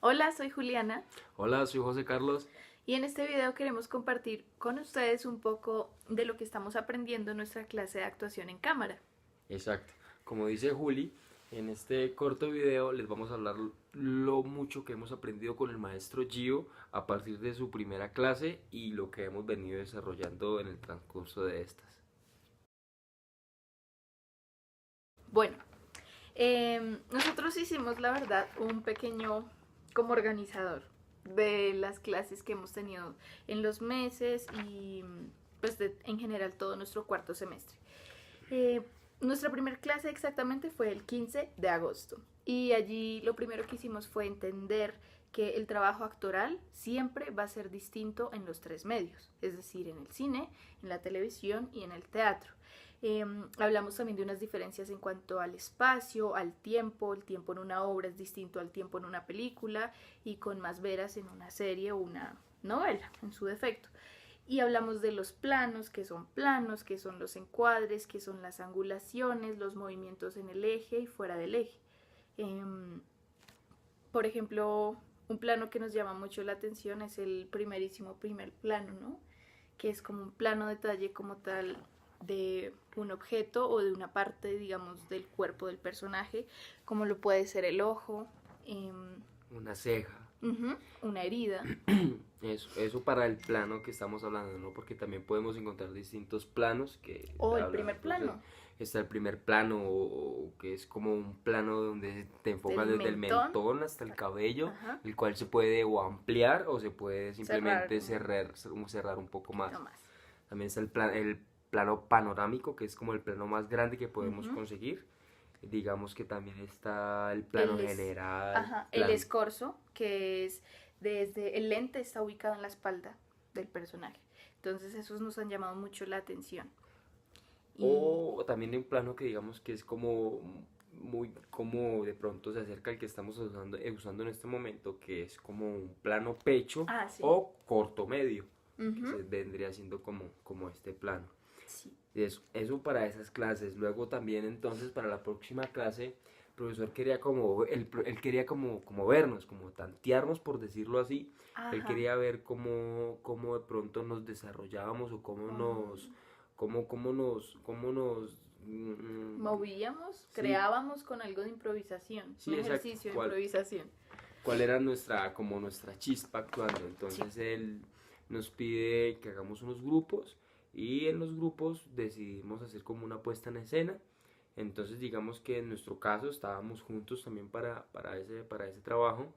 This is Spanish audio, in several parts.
Hola, soy Juliana Hola, soy José Carlos. y en este video queremos compartir con ustedes un poco de lo que estamos aprendiendo en nuestra clase de actuación en cámara. Exacto. Como dice Juli, en este corto video les vamos a hablar lo mucho que hemos aprendido con el maestro Gio a partir de su primera clase y lo que hemos venido desarrollando en el transcurso de estas. Bueno, nosotros hicimos la verdad un pequeño como organizador de las clases que hemos tenido en los meses y pues en general todo nuestro cuarto semestre. Eh, Nuestra primera clase exactamente fue el 15 de agosto y allí lo primero que hicimos fue entender que el trabajo actoral siempre va a ser distinto en los tres medios, es decir, en el cine, en la televisión y en el teatro. Hablamos también de unas diferencias en cuanto al espacio, al tiempo. El tiempo en una obra es distinto al tiempo en una película y con más veras en una serie o una novela, en su defecto. Y hablamos de los planos, que son los encuadres, que son las angulaciones, los movimientos en el eje y fuera del eje. Por ejemplo, un plano que nos llama mucho la atención es el primerísimo primer plano, ¿no? Que es como un plano detalle como tal de un objeto o de una parte, digamos, del cuerpo del personaje, como lo puede ser el ojo, Una ceja. una herida. Eso para el plano que estamos hablando, ¿no? Porque también podemos encontrar distintos planos que O el hablan. primer Entonces, plano está el primer plano, o que es como un plano donde te enfocas del desde el mentón. mentón hasta el cabello, Ajá. el cual se puede o ampliar o se puede Cerrar simplemente un cerrar un poco más. poquito más. También está el plano panorámico, que es como el plano más grande que podemos Ujú. conseguir. Digamos que también está el plano general, Ajá, el escorzo, que es desde el lente está ubicado en la espalda del personaje. Entonces esos nos han llamado mucho la atención. Y o también un plano que digamos que es como muy como de pronto se acerca al que estamos usando en este momento, que es como un plano pecho sí. o corto medio, que Ujú. se vendría siendo como este plano. Sí. Eso para esas clases. Luego también entonces para la próxima clase el profesor quería él quería como vernos, como tantearnos por decirlo así. Él Ajá. quería ver cómo de pronto nos desarrollábamos o Movíamos, sí, creábamos con algo de improvisación, un sí, exacto, ejercicio de improvisación. cuál era nuestra chispa actuando. Sí. Entonces él nos pide que hagamos unos grupos y en los grupos decidimos hacer como una puesta en escena. Entonces digamos que en nuestro caso estábamos juntos también para ese trabajo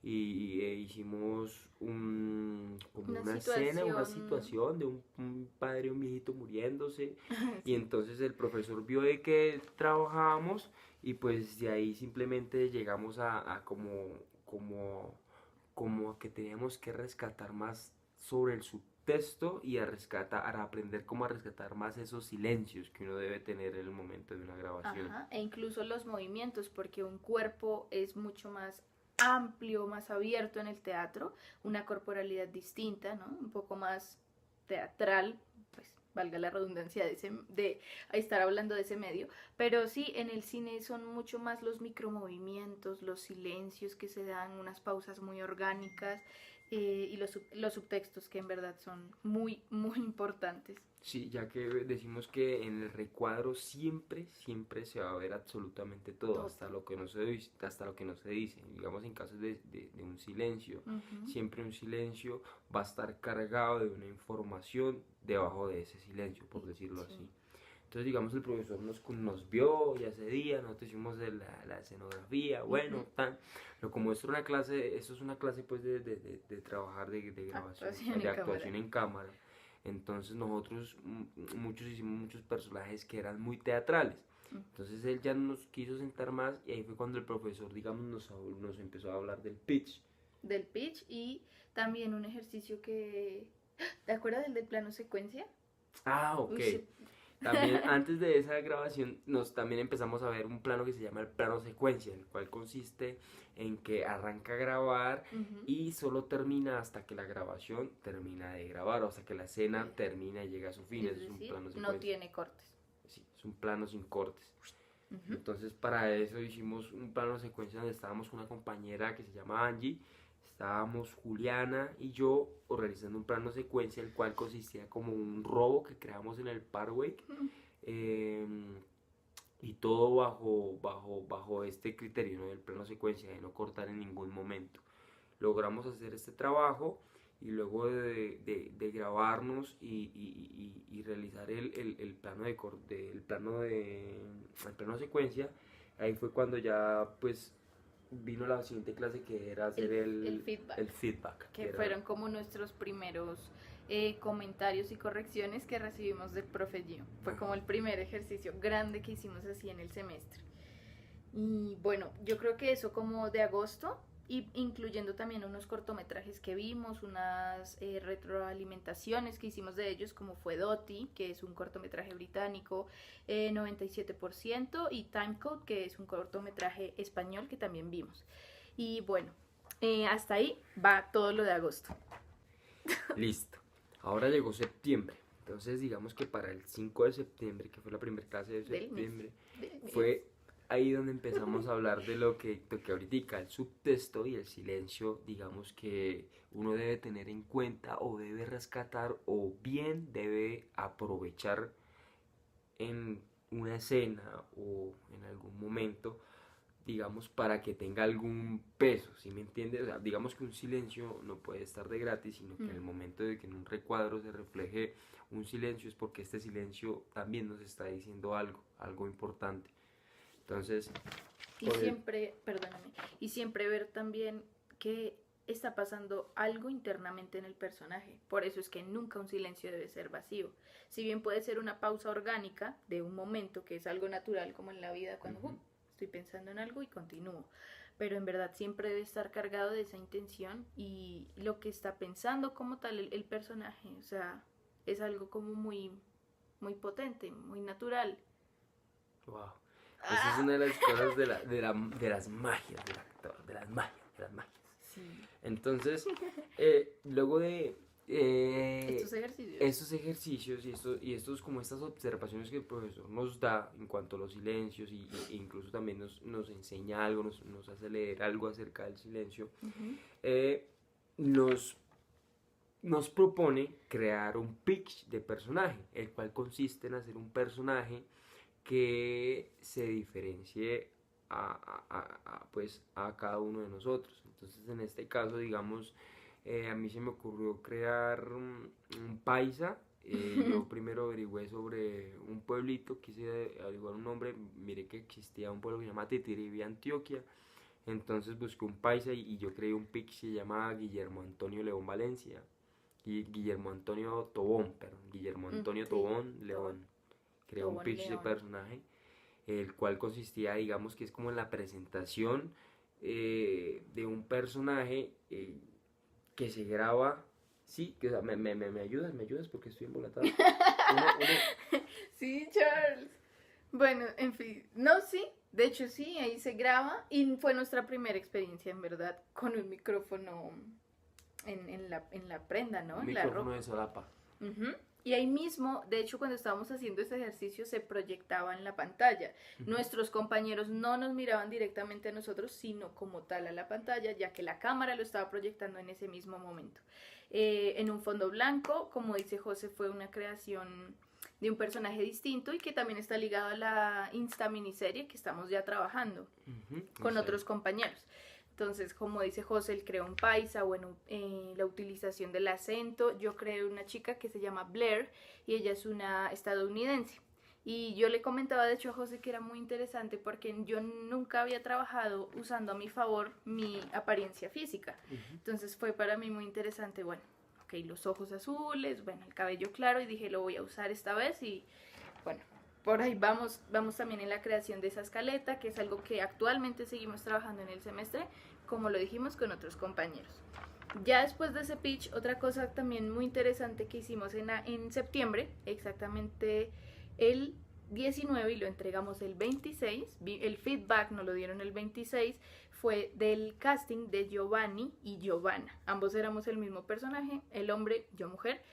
y hicimos como Una una escena, una situación. situación de un padre y un viejito muriéndose, y Sí. entonces el profesor vio de que trabajábamos y pues de ahí simplemente llegamos a como que teníamos que rescatar más sobre el subtexto y a aprender cómo a rescatar más esos silencios que uno debe tener en el momento de una grabación. Ajá, e incluso los movimientos, porque un cuerpo es mucho más amplio, más abierto en el teatro, una corporalidad distinta, ¿no? Un poco más teatral, pues valga la redundancia de estar hablando de ese medio, pero sí, en el cine son mucho más los micromovimientos, los silencios que se dan, unas pausas muy orgánicas y los subtextos que en verdad son muy, muy importantes. Sí, ya que decimos que en el recuadro siempre se va a ver absolutamente todo, Todo. hasta lo que no se dice, hasta lo que no se dice. Digamos en casos de un silencio, Ujú. siempre un silencio va a estar cargado de una información debajo de ese silencio, por decirlo Sí. así. Entonces, digamos, el profesor nos vio ya ese día, nosotros hicimos la escenografía, bueno, Ujú. tan. Pero como esto era una clase, esto es una clase pues de trabajar de grabación, Actuación de en cámara. actuación en cámara. Entonces nosotros hicimos muchos personajes que eran muy teatrales. Entonces él ya no nos quiso sentar más y ahí fue cuando el profesor, digamos, nos empezó a hablar del pitch. Del pitch y también un ejercicio que... ¿Te acuerdas del plano secuencia? Ah, ok. Uy, sí. También antes de esa grabación nos también empezamos a ver un plano que se llama el plano secuencia, el cual consiste en que arranca a grabar Ujú. y solo termina hasta que la grabación termina de grabar, o hasta que la escena termina y llega a su fin. Es Ese es un decir, plano no secuencia. tiene cortes. Sí, es un plano sin cortes. Ujú. Entonces para eso hicimos un plano secuencia donde estábamos con una compañera que se llama Angie, estábamos Juliana y yo organizando un plano secuencia el cual consistía como un robo que creamos en el Parkway, eh, y todo bajo este criterio, ¿no? Del plano secuencia, de no cortar en ningún momento. Logramos hacer este trabajo y luego de grabarnos y realizar el plano el plano secuencia, ahí fue cuando ya pues vino la siguiente clase que era hacer feedback, el feedback, que fueron como nuestros primeros comentarios y correcciones que recibimos del profe Gio. Fue como el primer ejercicio grande que hicimos así en el semestre. Y bueno, yo creo que eso como de agosto, y incluyendo también unos cortometrajes que vimos, unas retroalimentaciones que hicimos de ellos, como fue Dottie, que es un cortometraje británico, 97%, y Timecode, que es un cortometraje español que también vimos. Y bueno, hasta ahí va todo lo de agosto. Listo. Ahora llegó septiembre. Entonces digamos que para el 5 de septiembre, que fue la primera clase de septiembre, fue ahí donde empezamos a hablar de lo que ahorita, el subtexto y el silencio, digamos que uno debe tener en cuenta o debe rescatar o bien debe aprovechar en una escena o en algún momento, digamos, para que tenga algún peso, ¿sí me entiendes? O sea, digamos que un silencio no puede estar de gratis, sino que en el momento de que en un recuadro se refleje un silencio es porque este silencio también nos está diciendo algo importante. Entonces, y siempre, perdóname, y siempre ver también que está pasando algo internamente en el personaje. Por eso es que nunca un silencio debe ser vacío. Si bien puede ser una pausa orgánica de un momento, que es algo natural como en la vida, cuando estoy pensando en algo y continúo. Pero en verdad siempre debe estar cargado de esa intención y lo que está pensando como tal el personaje. O sea, es algo como muy, muy potente, muy natural. Wow. Esa es una de las cosas de las magias del actor, de las magias. Sí. Entonces, luego de estos ejercicios y estos como estas observaciones que el profesor nos da en cuanto a los silencios e incluso también nos enseña algo, nos hace leer algo acerca del silencio, nos propone crear un pitch de personaje, el cual consiste en hacer un personaje que se diferencie pues a cada uno de nosotros. Entonces en este caso, digamos, a mí se me ocurrió crear un paisa. Yo primero averigüé sobre un pueblito, quise averiguar un nombre, miré que existía un pueblo que se llama Titiribí, Antioquia. Entonces busqué un paisa y yo creé un pic que se llama Guillermo Antonio León Valencia. Guillermo Antonio Tobón, perdón, Guillermo Antonio Tobón León. Creó un pitch de personaje, el cual consistía, digamos que es como en la presentación de un personaje que se graba. Sí, que, o sea, me ayudas porque estoy embolatado. Sí, Charles. Bueno, en fin, no, sí, de hecho sí, ahí se graba y fue nuestra primera experiencia, en verdad, con un micrófono en la prenda, ¿no? Un en la micrófono ropa. de solapa. Y ahí mismo, de hecho, cuando estábamos haciendo ese ejercicio se proyectaba en la pantalla. Nuestros compañeros no nos miraban directamente a nosotros, sino como tal a la pantalla, ya que la cámara lo estaba proyectando en ese mismo momento. En un fondo blanco, como dice José, fue una creación de un personaje distinto y que también está ligado a la Insta miniserie que estamos ya trabajando con otros compañeros. Entonces, como dice José, él creó un paisa, bueno, la utilización del acento. Yo creé una chica que se llama Blair y ella es una estadounidense. Y yo le comentaba, de hecho, a José que era muy interesante porque yo nunca había trabajado usando a mi favor mi apariencia física. Entonces fue para mí muy interesante, bueno, ok, los ojos azules, bueno, el cabello claro y dije, lo voy a usar esta vez y bueno, por ahí vamos también en la creación de esa escaleta, que es algo que actualmente seguimos trabajando en el semestre, como lo dijimos con otros compañeros. Ya después de ese pitch, otra cosa también muy interesante que hicimos en septiembre, exactamente el 19 y lo entregamos el 26, el feedback nos lo dieron el 26, fue del casting de Giovanni y Giovanna. Ambos éramos el mismo personaje, el hombre, yo mujer,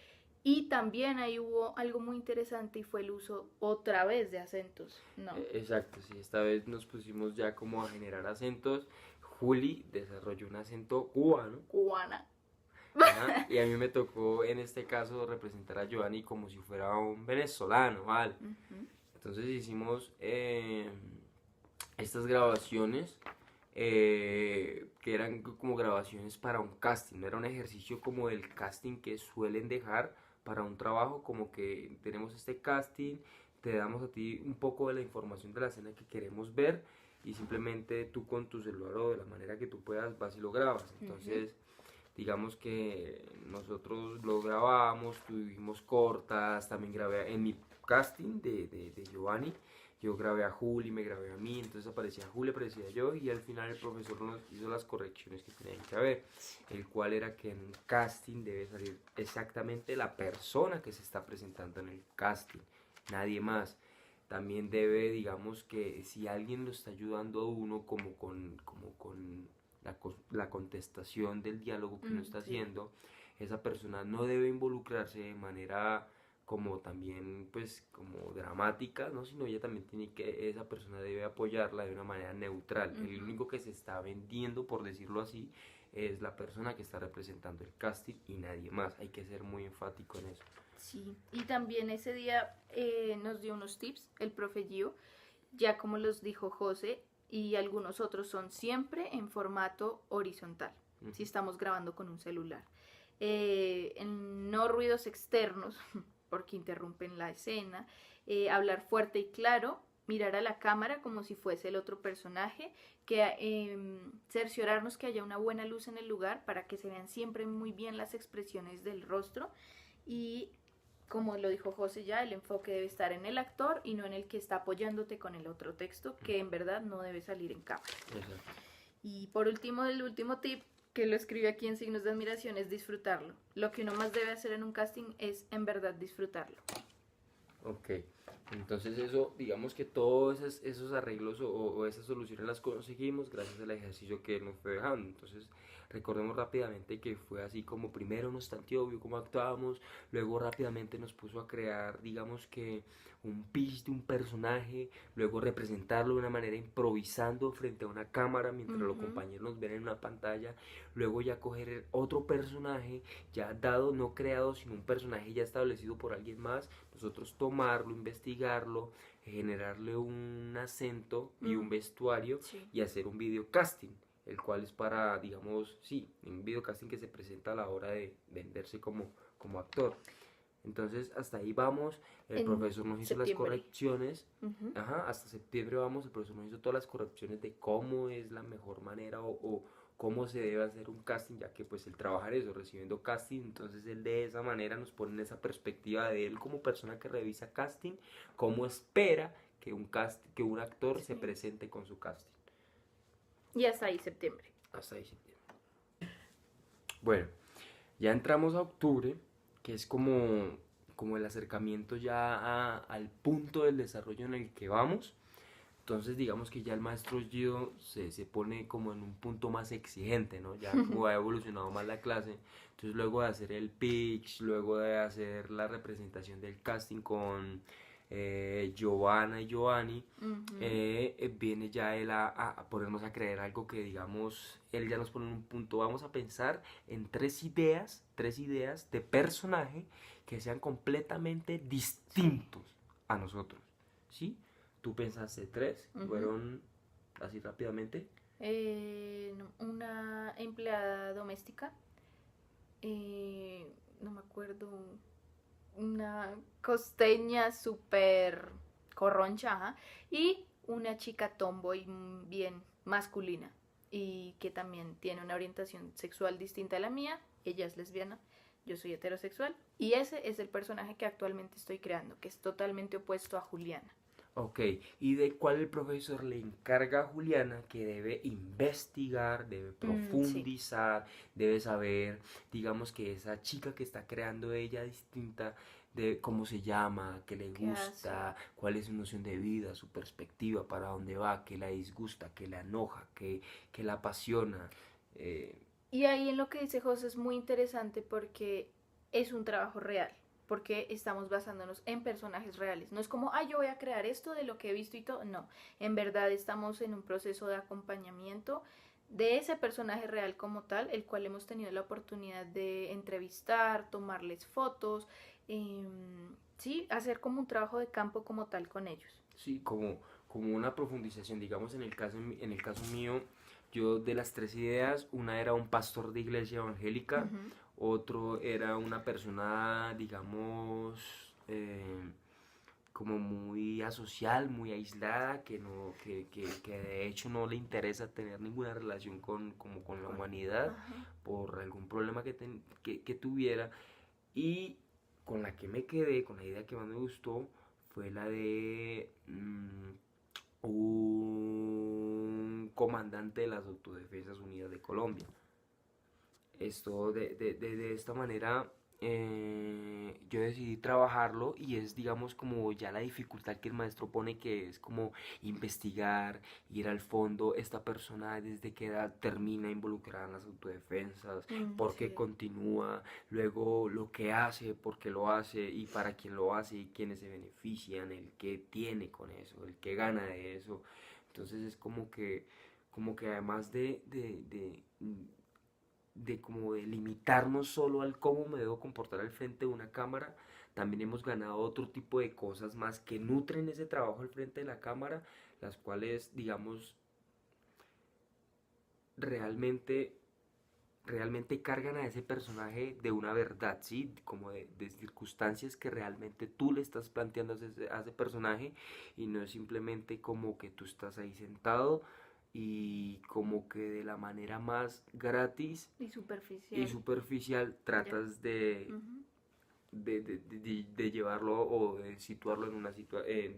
Y también ahí hubo algo muy interesante y fue el uso otra vez de acentos, ¿no? Exacto, sí, esta vez nos pusimos ya como a generar acentos. Juli desarrolló un acento cubano. Cubana. Ajá, y a mí me tocó en este caso representar a Giovanni como si fuera un venezolano, ¿vale? Ujú, Entonces hicimos estas grabaciones que eran como grabaciones para un casting, no era un ejercicio como el casting que suelen dejar para un trabajo, como que tenemos este casting, te damos a ti un poco de la información de la escena que queremos ver y simplemente tú con tu celular o de la manera que tú puedas vas y lo grabas. ujú. Entonces digamos que nosotros lo grabamos, tuvimos cortas, también grabé en mi casting de Giovanni, yo grabé a Juli, me grabé a mí, entonces aparecía Juli, aparecía yo y al final el profesor nos hizo las correcciones que tenían que haber, el cual era que en un casting debe salir exactamente la persona que se está presentando en el casting, nadie más. También debe, digamos que si alguien lo está ayudando a uno como con la contestación del diálogo que uno está Sí. haciendo, esa persona no debe involucrarse de manera como también pues como dramática, ¿no? Sino ella también tiene que, esa persona debe apoyarla de una manera neutral. El Ujú. único que se está vendiendo, por decirlo así, es la persona que está representando el casting y nadie más. Hay que ser muy enfático en eso. Sí, y también ese día nos dio unos tips el profe Gio, ya como los dijo José, y algunos otros son siempre en formato horizontal, Uh si -huh. estamos grabando con un celular. No ruidos externos, porque interrumpen la escena, hablar fuerte y claro, mirar a la cámara como si fuese el otro personaje, que cerciorarnos que haya una buena luz en el lugar para que se vean siempre muy bien las expresiones del rostro y como lo dijo José ya, el enfoque debe estar en el actor y no en el que está apoyándote con el otro texto, que en verdad no debe salir en cámara. Exacto. Y por último, el último tip que lo escribí aquí en signos de admiración es disfrutarlo. Lo que uno más debe hacer en un casting es en verdad disfrutarlo. Ok, entonces eso, digamos que todos esos arreglos o esas soluciones las conseguimos gracias al ejercicio que él nos fue dejando. Entonces recordemos rápidamente que fue así como primero nos tanteó, vio cómo actuábamos, luego rápidamente nos puso a crear, digamos que un pitch de un personaje, luego representarlo de una manera improvisando frente a una cámara mientras los compañeros nos ven en una pantalla, luego ya coger otro personaje ya dado, no creado, sino un personaje ya establecido por alguien más, nosotros tomarlo, investigarlo, generarle un acento y un vestuario Sí. y hacer un video casting, el cual es para, digamos, sí, un video casting que se presenta a la hora de venderse como actor. Entonces hasta ahí vamos, el profesor nos hizo las Septiembre. correcciones, ajá, hasta septiembre vamos, el profesor nos hizo todas las correcciones de cómo es la mejor manera o cómo se debe hacer un casting, ya que pues él trabaja en eso, recibiendo casting, entonces él de esa manera nos pone en esa perspectiva de él como persona que revisa casting, cómo espera que un actor se presente con su casting. Y hasta ahí septiembre. Hasta ahí septiembre. Bueno, ya entramos a octubre, que es como el acercamiento ya al punto del desarrollo en el que vamos. Entonces digamos que ya el maestro Gio se pone como en un punto más exigente, ¿no? Ya como ha evolucionado más la clase. Entonces luego de hacer el pitch, luego de hacer la representación del casting con Giovanna y Giovanni, viene ya él a ponernos a creer algo que digamos, él ya nos pone en un punto, vamos a pensar en tres ideas de personaje que sean completamente distintos a nosotros, ¿sí? Tú pensaste tres, fueron así rápidamente. Una empleada doméstica, no me acuerdo, una costeña súper corroncha, ajá, y una chica tomboy bien masculina y que también tiene una orientación sexual distinta a la mía. Ella es lesbiana, yo soy heterosexual y ese es el personaje que actualmente estoy creando, que es totalmente opuesto a Juliana. Ok, ¿y de cuál el profesor le encarga a Juliana que debe investigar, debe profundizar, debe saber, digamos que esa chica que está creando ella distinta, de cómo se llama, qué le gusta, cuál es su noción de vida, su perspectiva, para dónde va, qué la disgusta, qué la enoja, qué la apasiona? Y ahí en lo que dice José es muy interesante porque es un trabajo real. porque estamos basándonos en personajes reales. No es como, yo voy a crear esto de lo que he visto y todo. No, en verdad estamos en un proceso de acompañamiento de ese personaje real como tal, el cual hemos tenido la oportunidad de entrevistar, tomarles fotos, sí, hacer como un trabajo de campo como tal con ellos. Sí, como una profundización, digamos en el caso mío, yo de las tres ideas, una era un pastor de iglesia evangélica, Ujú. otro era una persona, digamos, como muy asocial, muy aislada, que no, que de hecho no le interesa tener ninguna relación como con la humanidad Ajá. por algún problema que tuviera. Y con la que me quedé, con la idea que más me gustó, fue la de un comandante de las Autodefensas Unidas de Colombia. Esto de esta manera yo decidí trabajarlo y es digamos como ya la dificultad que el maestro pone, que es como investigar, ir al fondo, esta persona desde qué edad termina involucrada en las autodefensas, por qué Sí. continúa, luego lo que hace, por qué lo hace y para quién lo hace y quiénes se benefician, el que tiene con eso, el que gana de eso. Entonces es como que además de como de limitarnos solo al cómo me debo comportar al frente de una cámara, también hemos ganado otro tipo de cosas más que nutren ese trabajo al frente de la cámara, las cuales, digamos, realmente realmente cargan a ese personaje de una verdad, ¿sí? Como de circunstancias que realmente tú le estás planteando a ese personaje y no es simplemente como que tú estás ahí sentado y como que de la manera más gratis Y y superficial. superficial Ya. tratas Ujú. de llevarlo o de situarlo en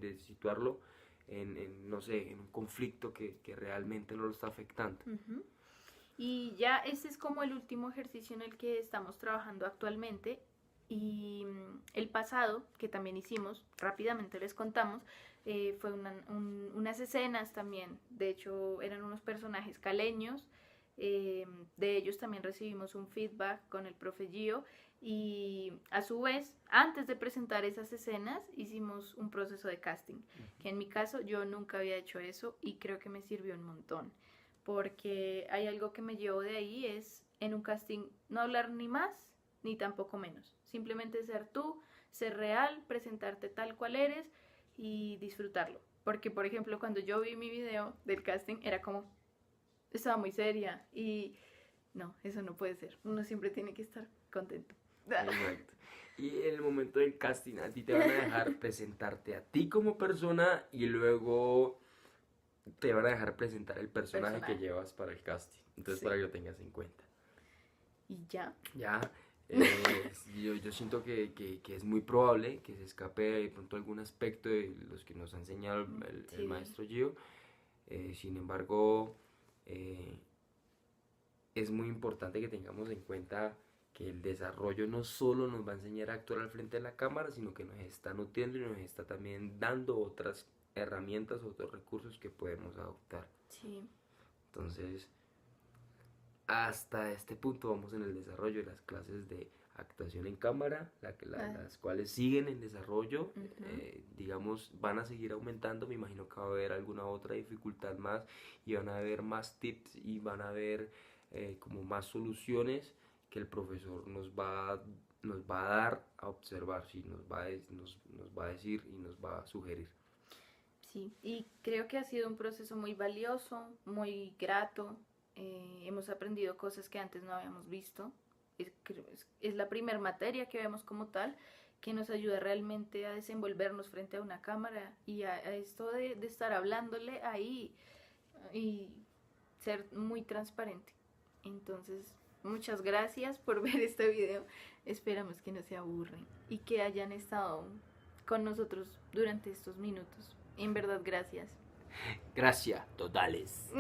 de situarlo no sé, en un conflicto que realmente no lo está afectando. Ujú. Y ya este es como el último ejercicio en el que estamos trabajando actualmente. Y el pasado, que también hicimos, rápidamente les contamos, fue unas escenas también. De hecho, eran unos personajes caleños. De ellos también recibimos un feedback con el profe Gio. Y a su vez, antes de presentar esas escenas, hicimos un proceso de casting. Que en mi caso yo nunca había hecho eso y creo que me sirvió un montón, porque hay algo que me llevo de ahí, es en un casting no hablar ni más ni tampoco menos, simplemente ser tú, ser real, presentarte tal cual eres y disfrutarlo. Porque, por ejemplo, cuando yo vi mi video del casting, era como, estaba muy seria y no, eso no puede ser. Uno siempre tiene que estar contento. Exacto. Y en el momento del casting, a ti te van a dejar presentarte a ti como persona y luego te van a dejar presentar el personaje que Personaje. llevas para el casting. Entonces, para Sí. que lo tengas en cuenta. Y ya. Ya, yo siento que es muy probable que se escape de pronto algún aspecto de los que nos ha enseñado el Sí. maestro Gio. Sin embargo, eh, es muy importante que tengamos en cuenta que el desarrollo no solo nos va a enseñar a actuar al frente de la cámara, sino que nos está nutriendo y nos está también dando otras herramientas, otros recursos que podemos adoptar. Sí. Entonces, hasta este punto vamos en el desarrollo de las clases de actuación en cámara, las cuales siguen en desarrollo, Uh-huh. digamos, van a seguir aumentando, me imagino que va a haber alguna otra dificultad más y van a haber más tips y van a haber como más soluciones que el profesor nos va a dar a observar, ¿sí? Nos va a decir y nos va a sugerir. Sí, y creo que ha sido un proceso muy valioso, muy grato. Hemos aprendido cosas que antes no habíamos visto. Es la primera materia que vemos como tal, que nos ayuda realmente a desenvolvernos frente a una cámara y a esto de estar hablándole ahí y ser muy transparente. Entonces, muchas gracias por ver este video. Esperamos que no se aburren y que hayan estado con nosotros durante estos minutos. En verdad, gracias. Gracias, totales.